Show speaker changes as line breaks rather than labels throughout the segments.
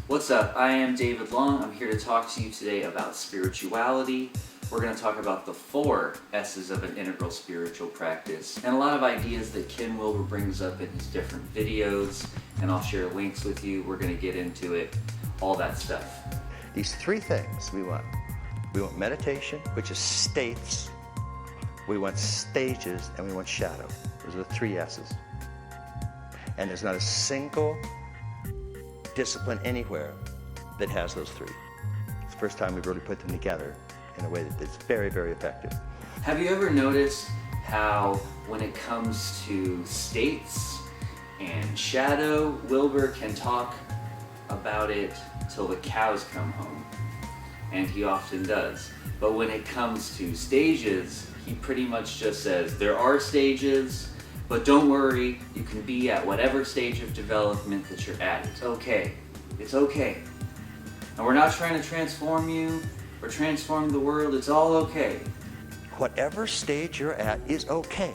What's up? I am David Long. I'm here to talk to you today about spirituality. We're going to talk about the 4S's of an integral spiritual practice and a lot of ideas that Ken Wilber brings up in his different videos, and I'll share links with you. We're going to get into it, all that stuff.
These three things we want. We want meditation, which is states. We want stages, and we want shadow. Those are the three S's. And there's not a single discipline anywhere that has those three. It's the first time we've really put them together in a way that's very, very effective.
Have you ever noticed how when it comes to states and shadow, Wilber can talk about it till the cows come home, and he often does. But when it comes to stages, he pretty much just says there are stages, but don't worry, you can be at whatever stage of development that you're at. It's okay. It's okay. And we're not trying to transform you or transform the world. It's all okay.
Whatever stage you're at is okay.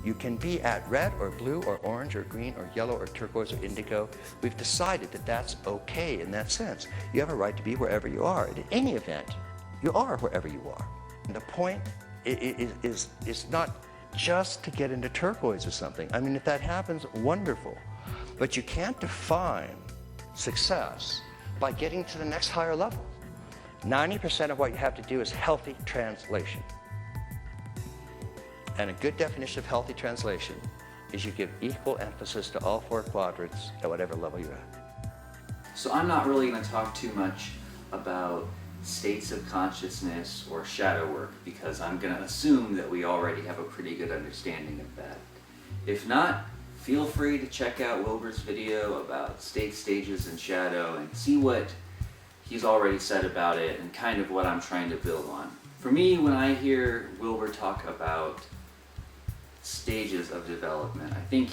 You can be at red or blue or orange or green or yellow or turquoise or indigo. We've decided that that's okay in that sense. You have a right to be wherever you are. In any event, you are wherever you are. And the point is not just to get into turquoise or something. I mean, if that happens, wonderful. But you can't define success by getting to the next higher level. 90% of what you have to do is healthy translation. And a good definition of healthy translation is you give equal emphasis to all four quadrants at whatever level you're at.
So I'm not really going to talk too much about states of consciousness or shadow work because I'm going to assume that we already have a pretty good understanding of that. If not, feel free to check out Wilber's video about state, stages, and shadow and see what he's already said about it and kind of what I'm trying to build on. For me, when I hear Wilber talk about stages of development, I think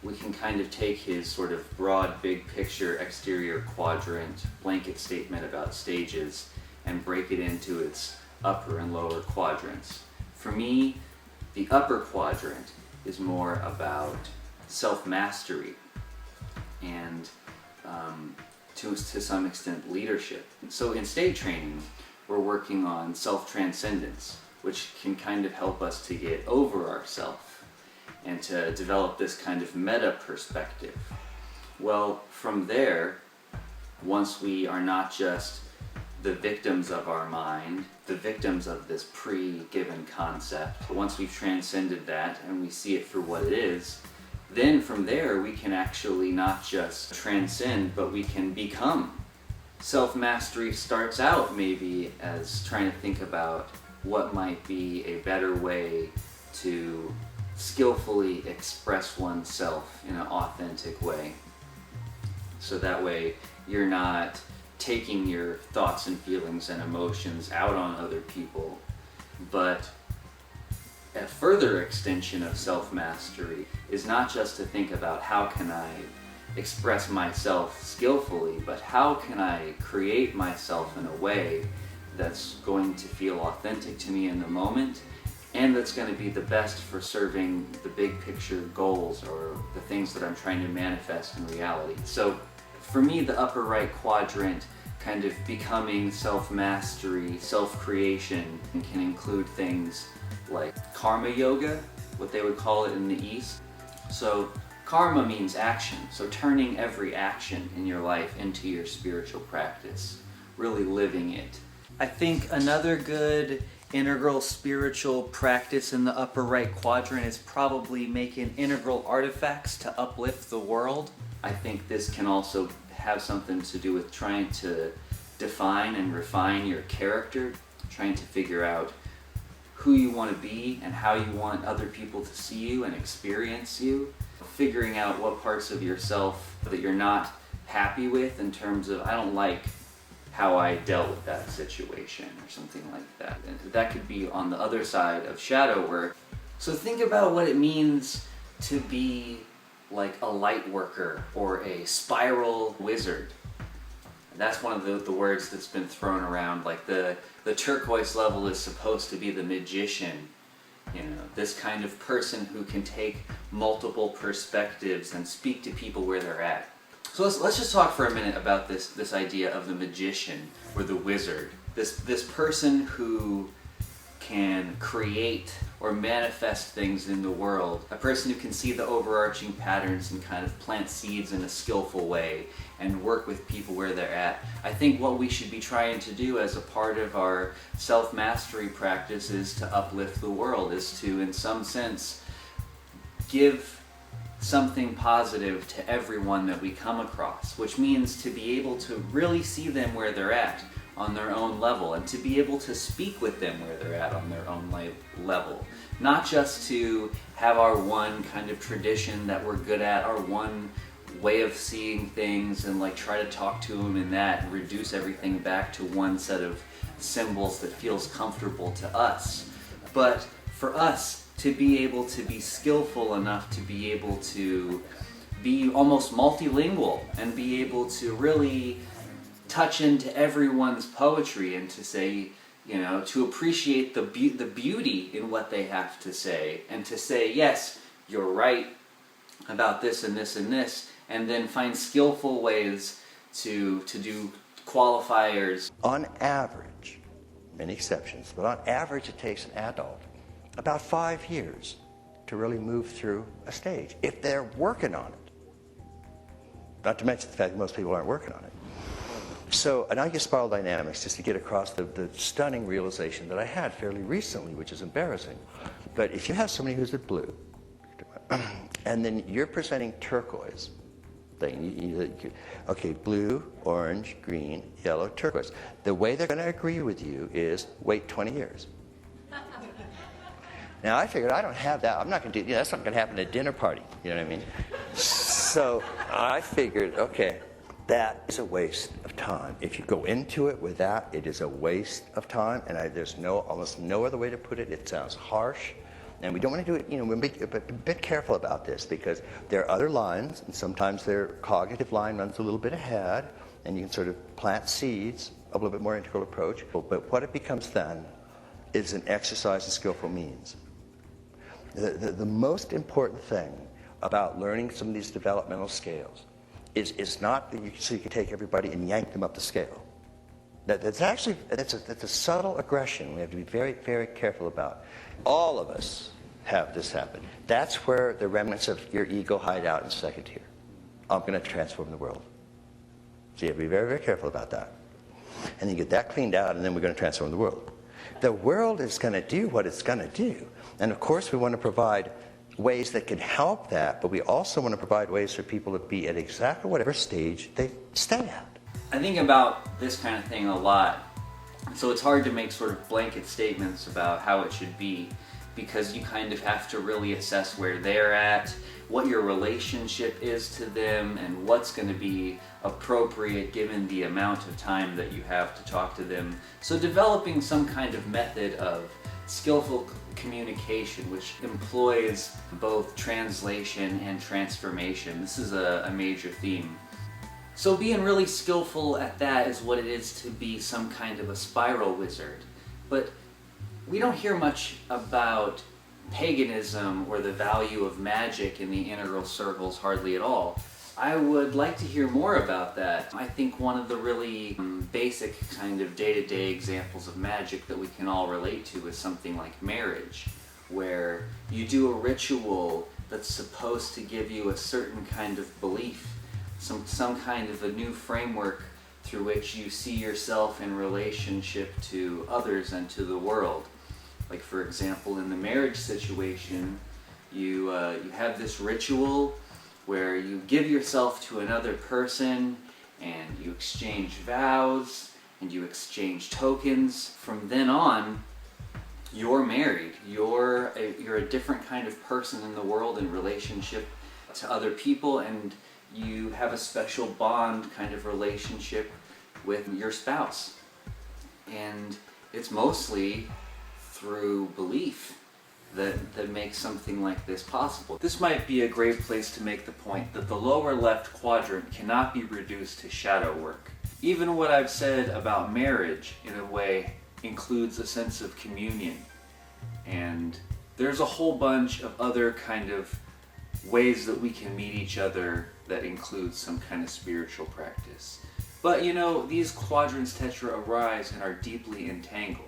we can kind of take his sort of broad, big picture, exterior quadrant blanket statement about stages and break it into its upper and lower quadrants. For me, the upper quadrant is more about self-mastery and to some extent leadership. So in state training, we're working on self-transcendence, which can kind of help us to get over ourselves and to develop this kind of meta perspective. Well, from there, once we are not just the victims of our mind, the victims of this pre-given concept, once we've transcended that and we see it for what it is, then from there we can actually not just transcend, but we can become. Self-mastery starts out maybe as trying to think about what might be a better way to skillfully express oneself in an authentic way. So that way you're not taking your thoughts and feelings and emotions out on other people, but a further extension of self-mastery is not just to think about how can I express myself skillfully, but how can I create myself in a way that's going to feel authentic to me in the moment and that's going to be the best for serving the big picture goals or the things that I'm trying to manifest in reality. So for me, the upper right quadrant, kind of becoming, self-mastery, self-creation, can include things like karma yoga, what they would call it in the East. So karma means action, so turning every action in your life into your spiritual practice, really living it. I think another good integral spiritual practice in the upper right quadrant is probably making integral artifacts to uplift the world. I think this can also have something to do with trying to define and refine your character, trying to figure out who you want to be and how you want other people to see you and experience you, figuring out what parts of yourself that you're not happy with in terms of, I don't like how I dealt with that situation or something like that. And that could be on the other side of shadow work. So think about what it means to be like a light worker or a spiral wizard. That's one of the words that's been thrown around, like the turquoise level is supposed to be the magician, you know, this kind of person who can take multiple perspectives and speak to people where they're at. So let's just talk for a minute about this idea of the magician or the wizard. This person who can create or manifest things in the world. A person who can see the overarching patterns and kind of plant seeds in a skillful way and work with people where they're at. I think what we should be trying to do as a part of our self-mastery practice is to uplift the world, is to, in some sense, give something positive to everyone that we come across, which means to be able to really see them where they're at on their own level, and to be able to speak with them where they're at on their own level. Not just to have our one kind of tradition that we're good at, our one way of seeing things, and like try to talk to them in that and reduce everything back to one set of symbols that feels comfortable to us. But for us to be able to be skillful enough to be able to be almost multilingual and be able to really touch into everyone's poetry and to say, you know, to appreciate the beauty in what they have to say, and to say, yes, you're right about this and this and this, and then find skillful ways to do qualifiers.
On average, many exceptions, but on average it takes an adult about 5 years to really move through a stage, if they're working on it. Not to mention the fact that most people aren't working on it. So, and I use spiral dynamics just to get across the stunning realization that I had fairly recently, which is embarrassing. But if you have somebody who's at blue, and then you're presenting turquoise, okay, blue, orange, green, yellow, turquoise. The way they're going to agree with you is wait 20 years. Now, I figured I don't have that. I'm not going to do, that's not going to happen at a dinner party. You know what I mean? So I figured, okay, that is a waste of time. If you go into it with that, it is a waste of time, and there's almost no other way to put it. It sounds harsh, and we don't want to do it, we're a bit careful about this, because there are other lines, and sometimes their cognitive line runs a little bit ahead, and you can sort of plant seeds, a little bit more integral approach, but what it becomes then is an exercise in skillful means. The most important thing about learning some of these developmental scales is not that you can take everybody and yank them up the scale. That's a subtle aggression we have to be very, very careful about. All of us have this happen. That's where the remnants of your ego hide out in second tier. I'm going to transform the world. So you have to be very, very careful about that. And you get that cleaned out, and then we're going to transform the world. The world is going to do what it's going to do. And of course we want to provide ways that can help that, but we also want to provide ways for people to be at exactly whatever stage they stay at.
I think about this kind of thing a lot, so it's hard to make sort of blanket statements about how it should be, because you kind of have to really assess where they're at, what your relationship is to them, and what's going to be appropriate given the amount of time that you have to talk to them. So developing some kind of method of skillful communication, which employs both translation and transformation. This is a major theme. So being really skillful at that is what it is to be some kind of a spiral wizard. But we don't hear much about paganism or the value of magic in the integral circles hardly at all. I would like to hear more about that. I think one of the really basic kind of day-to-day examples of magic that we can all relate to is something like marriage, where you do a ritual that's supposed to give you a certain kind of belief, some kind of a new framework through which you see yourself in relationship to others and to the world. Like, for example, in the marriage situation, you have this ritual where you give yourself to another person and you exchange vows and you exchange tokens. From then on, you're married. You're a different kind of person in the world in relationship to other people, and you have a special bond kind of relationship with your spouse. And it's mostly through belief that makes something like this possible. This might be a great place to make the point that the lower left quadrant cannot be reduced to shadow work. Even what I've said about marriage, in a way, includes a sense of communion. And there's a whole bunch of other kind of ways that we can meet each other that includes some kind of spiritual practice. But these quadrants tetra arise and are deeply entangled.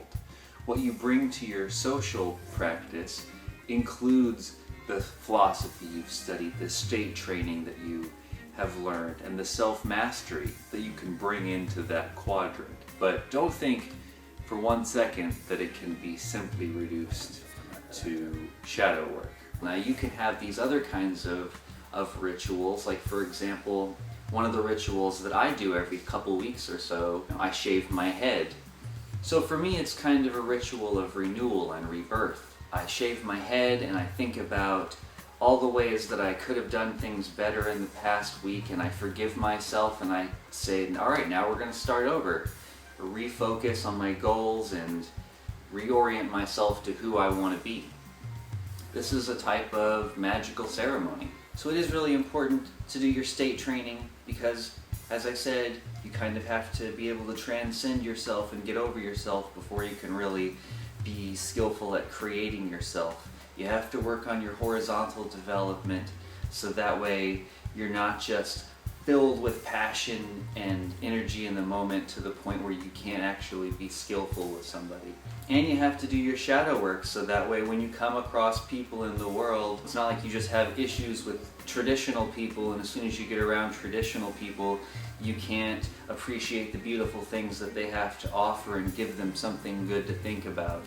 What you bring to your social practice includes the philosophy you've studied, the state training that you have learned, and the self-mastery that you can bring into that quadrant. But don't think for 1 second that it can be simply reduced to shadow work. Now you can have these other kinds of rituals, like for example, one of the rituals that I do every couple weeks or so, I shave my head. So for me it's kind of a ritual of renewal and rebirth. I shave my head and I think about all the ways that I could have done things better in the past week, and I forgive myself and I say, all right, now we're going to start over. Refocus on my goals and reorient myself to who I want to be. This is a type of magical ceremony. So it is really important to do your state training because, as I said, you kind of have to be able to transcend yourself and get over yourself before you can really be skillful at creating yourself. You have to work on your horizontal development so that way you're not just filled with passion and energy in the moment to the point where you can't actually be skillful with somebody. And you have to do your shadow work so that way when you come across people in the world, it's not like you just have issues with traditional people and as soon as you get around traditional people, you can't appreciate the beautiful things that they have to offer and give them something good to think about.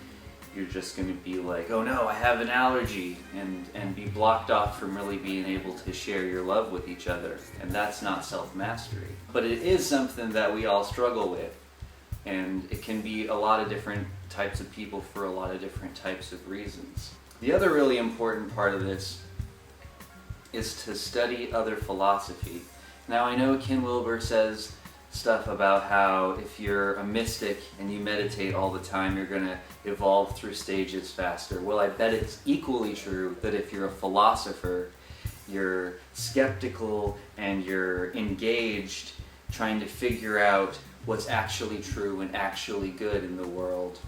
You're just going to be like, oh no, I have an allergy, and be blocked off from really being able to share your love with each other. And that's not self-mastery. But it is something that we all struggle with. And it can be a lot of different types of people for a lot of different types of reasons. The other really important part of this is to study other philosophy. Now I know Ken Wilber says stuff about how if you're a mystic and you meditate all the time, you're going to evolve through stages faster. Well, I bet it's equally true that if you're a philosopher, you're skeptical and you're engaged trying to figure out what's actually true and actually good in the world.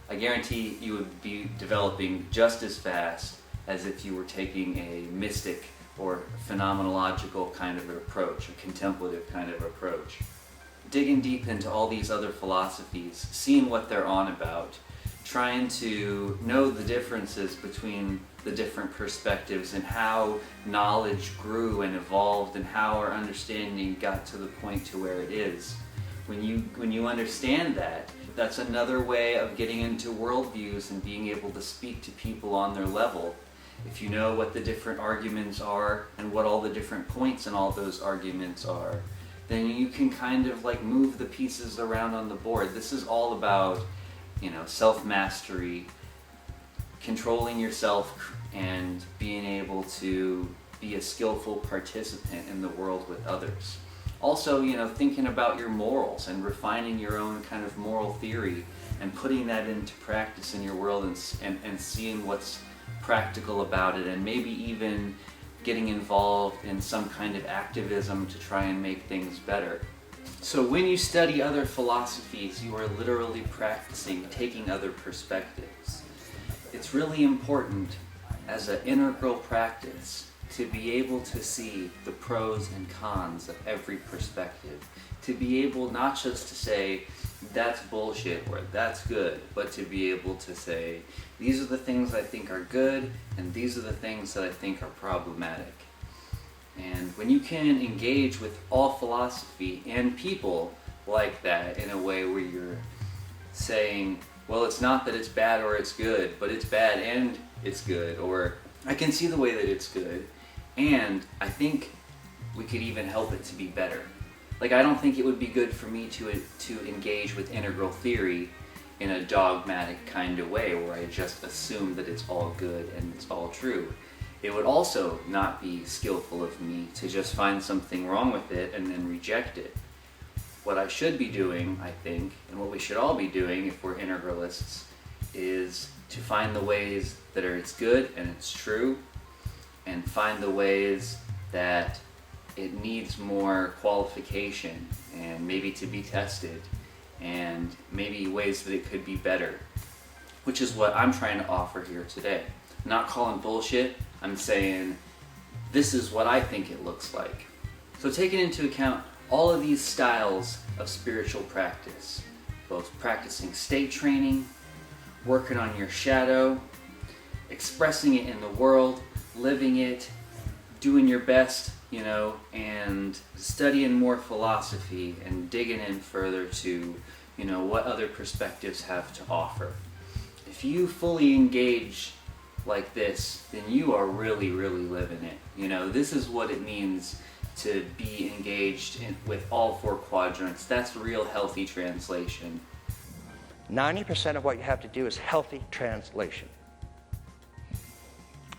I guarantee you would be developing just as fast as if you were taking a mystic or phenomenological kind of approach, a contemplative kind of approach. Digging deep into all these other philosophies, seeing what they're on about, trying to know the differences between the different perspectives and how knowledge grew and evolved and how our understanding got to the point to where it is. When you understand that, that's another way of getting into worldviews and being able to speak to people on their level. If you know what the different arguments are and what all the different points in all those arguments are, then you can kind of like move the pieces around on the board. This is all about, self-mastery, controlling yourself and being able to be a skillful participant in the world with others. Also, thinking about your morals and refining your own kind of moral theory and putting that into practice in your world and seeing what's practical about it, and maybe even getting involved in some kind of activism to try and make things better. So when you study other philosophies, you are literally practicing taking other perspectives. It's really important as an integral practice to be able to see the pros and cons of every perspective, to be able not just to say that's bullshit or that's good, but to be able to say these are the things I think are good and these are the things that I think are problematic. And when you can engage with all philosophy and people like that in a way where you're saying, well, it's not that it's bad or it's good, but it's bad and it's good, or I can see the way that it's good, and I think we could even help it to be better. Like, I don't think it would be good for me to engage with integral theory in a dogmatic kind of way where I just assume that it's all good and it's all true. It would also not be skillful of me to just find something wrong with it and then reject it. What I should be doing, I think, and what we should all be doing if we're integralists, is to find the ways that it's good and it's true, and find the ways that it needs more qualification and maybe to be tested, and maybe ways that it could be better, which is what I'm trying to offer here today. I'm not calling bullshit, I'm saying this is what I think it looks like. So taking into account all of these styles of spiritual practice, both practicing state training, working on your shadow, expressing it in the world, living it, doing your best, and studying more philosophy and digging in further to, what other perspectives have to offer. If you fully engage like this, then you are really, really living it. This is what it means to be engaged with all four quadrants. That's real healthy translation.
90% of what you have to do is healthy translation.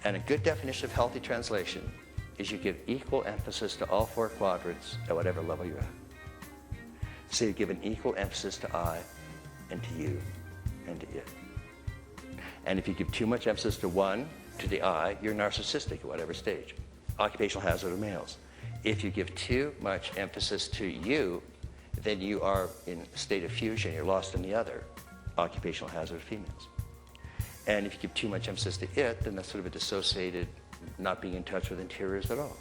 And a good definition of healthy translation is you give equal emphasis to all four quadrants at whatever level you're at. So you give an equal emphasis to I and to you and to it. And if you give too much emphasis to one, to the I, you're narcissistic at whatever stage. Occupational hazard of males. If you give too much emphasis to you, then you are in a state of fusion, you're lost in the other. Occupational hazard of females. And if you give too much emphasis to it, then that's sort of a dissociated, not being in touch with interiors at all.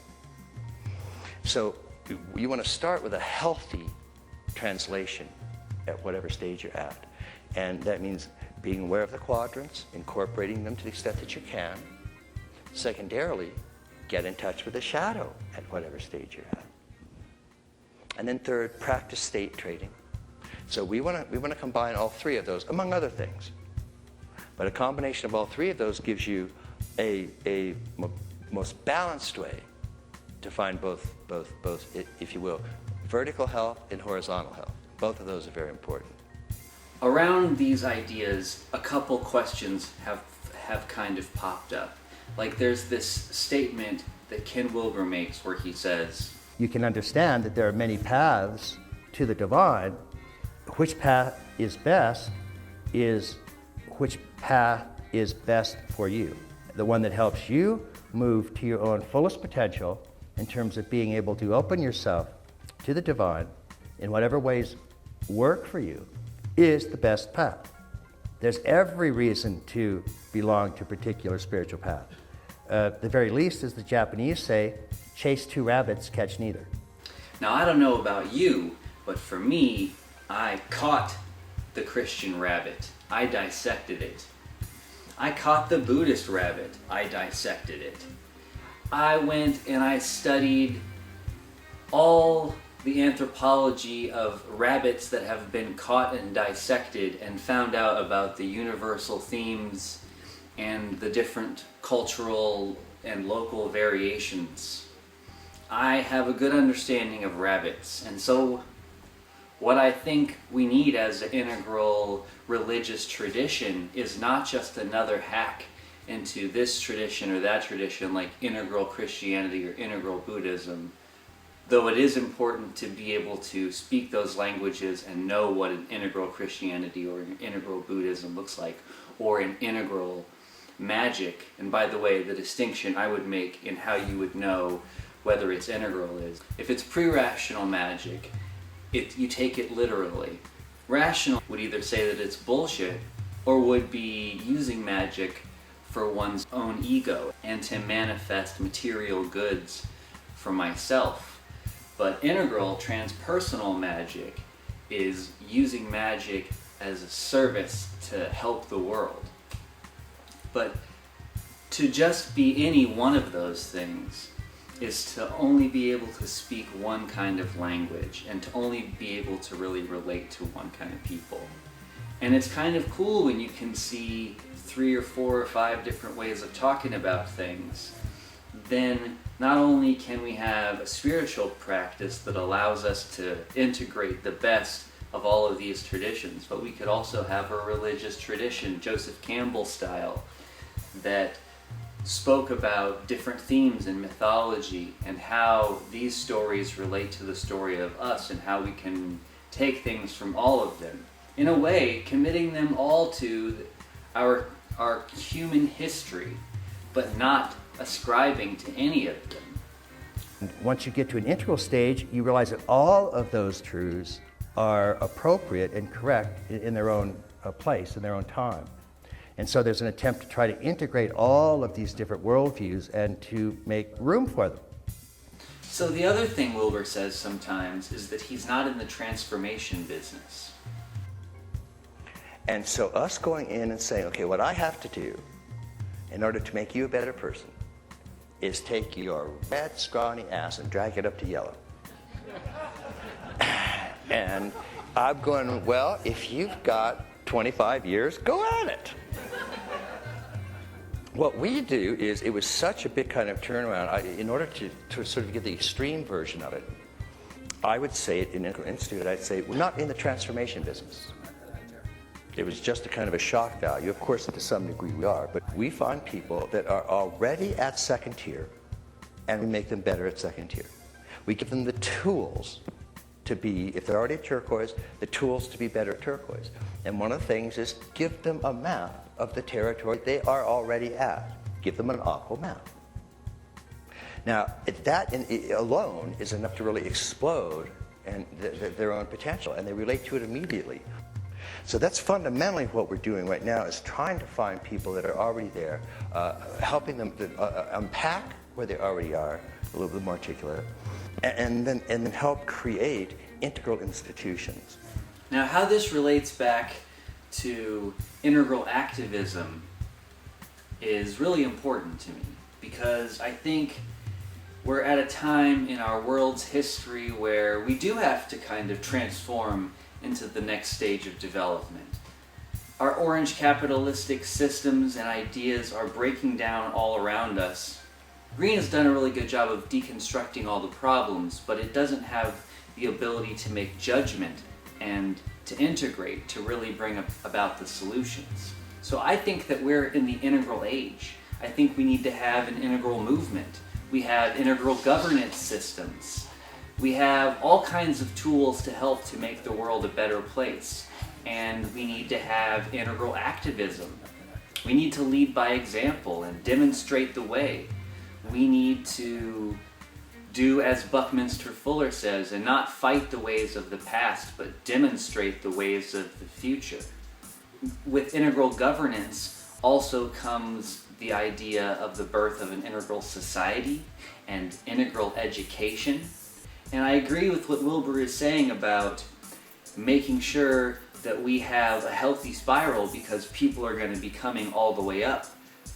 So you want to start with a healthy translation at whatever stage you're at. And that means being aware of the quadrants, incorporating them to the extent that you can. Secondarily, get in touch with the shadow at whatever stage you're at. And then third, practice state trading. So we want to combine all three of those, among other things. But a combination of all three of those gives you a most balanced way to find both, if you will, vertical health and horizontal health. Both of those are very important.
Around these ideas, a couple questions have kind of popped up. Like there's this statement that Ken Wilber makes where he says,
you can understand that there are many paths to the divine. Which path is best is which path is best for you. The one that helps you move to your own fullest potential in terms of being able to open yourself to the divine in whatever ways work for you is the best path. There's every reason to belong to a particular spiritual path. The very least, as the Japanese say, chase two rabbits, catch neither.
Now I don't know about you, but for me, I caught the Christian rabbit. I dissected it. I caught the Buddhist rabbit. I dissected it. I went and I studied all the anthropology of rabbits that have been caught and dissected and found out about the universal themes and the different cultural and local variations. I have a good understanding of rabbits, and so what I think we need as an integral religious tradition is not just another hack into this tradition or that tradition like integral Christianity or integral Buddhism, though it is important to be able to speak those languages and know what an integral Christianity or an integral Buddhism looks like, or an integral Magick. And by the way, the distinction I would make in how you would know whether it's integral is, if it's pre-rational magic, you take it literally. Rational would either say that it's bullshit or would be using magic for one's own ego and to manifest material goods for myself. But integral, transpersonal magic is using magic as a service to help the world. But to just be any one of those things is to only be able to speak one kind of language and to only be able to really relate to one kind of people. And it's kind of cool when you can see 3 or 4 or 5 different ways of talking about things. Then not only can we have a spiritual practice that allows us to integrate the best of all of these traditions, but we could also have a religious tradition, Joseph Campbell style, that spoke about different themes in mythology and how these stories relate to the story of us and how we can take things from all of them. In a way, committing them all to our human history, but not ascribing to any of them.
Once you get to an integral stage, you realize that all of those truths are appropriate and correct in their own place, in their own time. And so there's an attempt to try to integrate all of these different worldviews and to make room for them.
So the other thing Wilber says sometimes is that he's not in the transformation business.
And so us going in and saying, okay, what I have to do in order to make you a better person is take your red, scrawny ass and drag it up to yellow. And I'm going, well, if you've got 25 years, go at it. What we do is, it was such a big kind of turnaround. In order to sort of get the extreme version of it, I would say it in an institute, I'd say, we're not in the transformation business. It was just a kind of a shock value. Of course, to some degree we are, but we find people that are already at second tier, and we make them better at second tier. We give them the tools to be, if they're already at turquoise, the tools to be better at turquoise. And one of the things is give them a map of the territory they are already at. Give them an aqua map. Now, that alone is enough to really explode and their own potential, and they relate to it immediately. So that's fundamentally what we're doing right now, is trying to find people that are already there, helping them to unpack where they already are, a little bit more articulate, and then help create integral institutions.
Now, how this relates back to integral activism is really important to me, because I think we're at a time in our world's history where we do have to kind of transform into the next stage of development. Our orange capitalistic systems and ideas are breaking down all around us. Green has done a really good job of deconstructing all the problems, but it doesn't have the ability to make judgment and to integrate, to really bring about the solutions. So I think that we're in the integral age. I think we need to have an integral movement. We have integral governance systems. We have all kinds of tools to help to make the world a better place. And we need to have integral activism. We need to lead by example and demonstrate the way. We need to do as Buckminster Fuller says, and not fight the ways of the past, but demonstrate the ways of the future. With integral governance also comes the idea of the birth of an integral society and integral education. And I agree with what Wilber is saying about making sure that we have a healthy spiral, because people are going to be coming all the way up.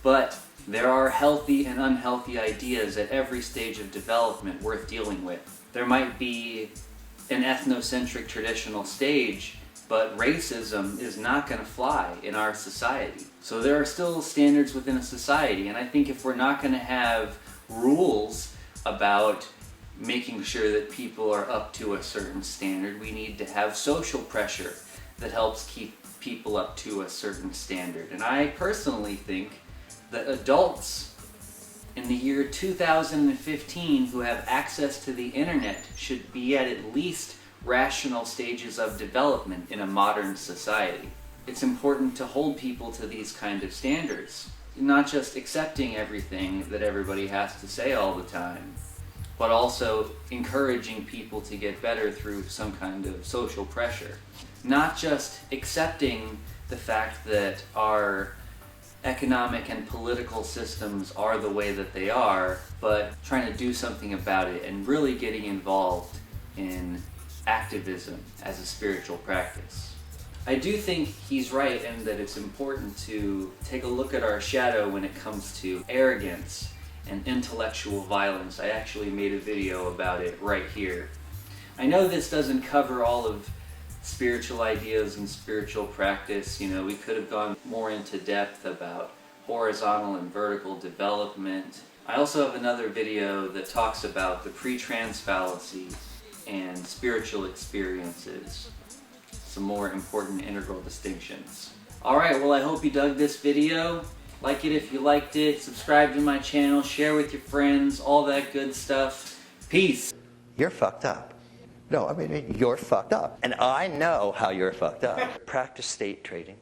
But there are healthy and unhealthy ideas at every stage of development worth dealing with. There might be an ethnocentric traditional stage, but racism is not going to fly in our society. So there are still standards within a society, and I think if we're not going to have rules about making sure that people are up to a certain standard, we need to have social pressure that helps keep people up to a certain standard. And I personally think that adults in the year 2015 who have access to the internet should be at least rational stages of development in a modern society. It's important to hold people to these kind of standards, not just accepting everything that everybody has to say all the time, but also encouraging people to get better through some kind of social pressure. Not just accepting the fact that our economic and political systems are the way that they are, but trying to do something about it and really getting involved in activism as a spiritual practice. I do think he's right in that it's important to take a look at our shadow when it comes to arrogance and intellectual violence. I actually made a video about it right here. I know this doesn't cover all of spiritual ideas and spiritual practice. You know, we could have gone more into depth about horizontal and vertical development. I also have another video that talks about the pre-trance fallacy and spiritual experiences, some more important integral distinctions. Alright, well I hope you dug this video. Like it if you liked it, subscribe to my channel, share with your friends, all that good stuff. Peace!
You're fucked up. No, I mean, you're fucked up. And I know how you're fucked up. Practice state trading.